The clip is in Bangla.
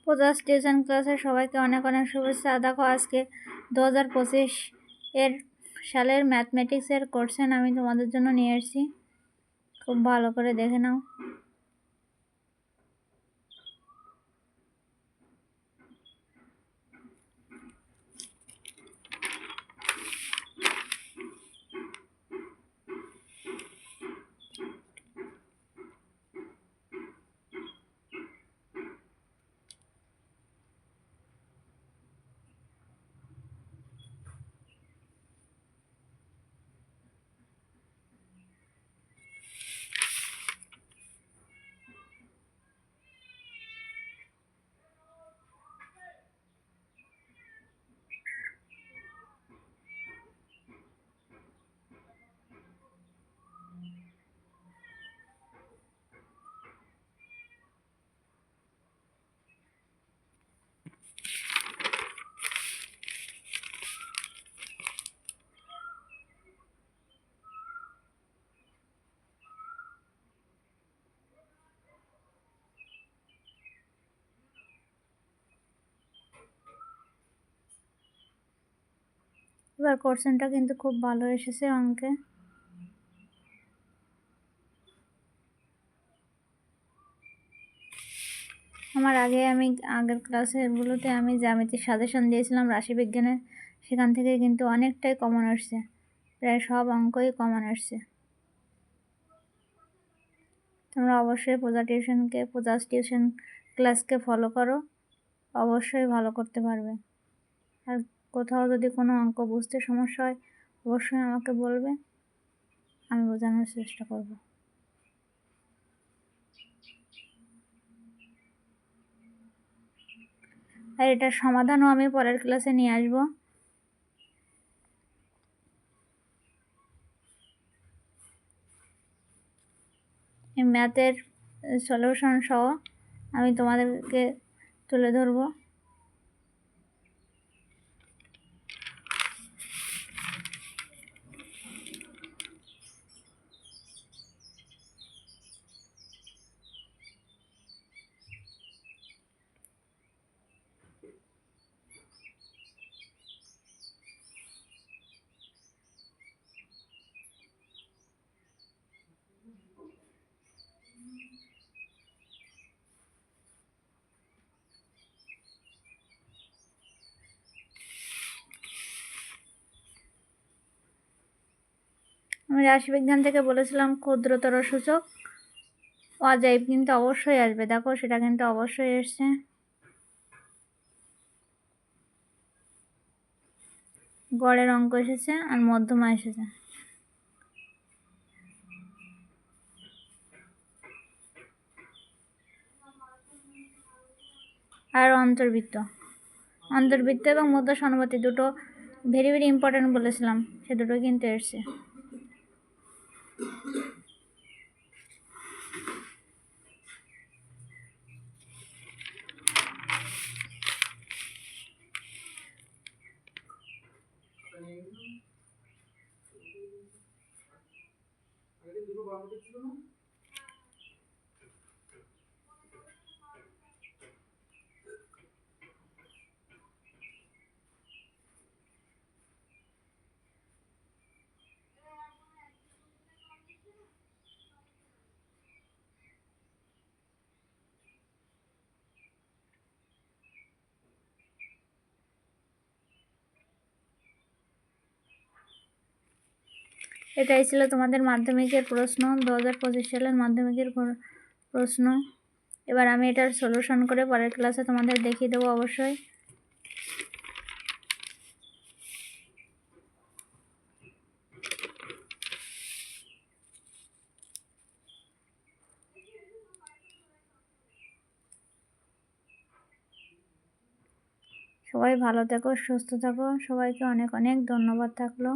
পূজাস টিউশন ক্লাসে সবাইকে অনেক অনেক শুভেচ্ছা। দেখো আজকে 2025 সালের ম্যাথমেটিক্সের কোশ্চেন আমি তোমাদের জন্য নিয়ে এসেছি, খুব ভালো করে দেখে নাও। এবার কোশ্চেনটা কিন্তু খুব ভালো এসেছে অঙ্কে। আমার আমি আগের ক্লাসেরগুলোতে আমি জ্যামিতির সাজেশন দিয়েছিলাম রাশিবিজ্ঞানের, সেখান থেকে কিন্তু অনেকটাই কমন আসছে, প্রায় সব অঙ্কই কমন আসছে। তোমরা অবশ্যই পূজাস টিউশন ক্লাসকে ফলো করো, অবশ্যই ভালো করতে পারবে। আর কোথাও যদি কোনো অঙ্ক বুঝতে সমস্যা হয় অবশ্যই আমাকে বলবে, আমি বোঝানোর চেষ্টা করব। আর এটার সমাধানও আমি পরের ক্লাসে নিয়ে আসব। এই ম্যাথের সলিউশন সহ আমি তোমাদেরকে তুলে ধরবো। আমি রাশিবিজ্ঞান থেকে বলেছিলাম ক্ষুদ্রতর সূচক অজাইব কিন্তু অবশ্যই আসবে, দেখো সেটা কিন্তু অবশ্যই এসছে। গড়ের অঙ্ক এসেছে আর মধ্যমা এসেছে। আর অন্তর্বৃত্ত এবং মধ্য সমানুপাতি দুটো ভেরি ভেরি ইম্পর্টেন্ট বলেছিলাম, সে দুটো কিন্তু এসছে। এটাই ছিল তোমাদের মাধ্যমিকের প্রশ্ন, 2025 সালের মাধ্যমিকের প্রশ্ন। এবার আমি এটার সলিউশন করে পরের ক্লাসে তোমাদের দেখিয়ে দেবো অবশ্যই। সবাই ভালো থেকো, সুস্থ থাকো, সবাইকে অনেক অনেক ধন্যবাদ থাকলো।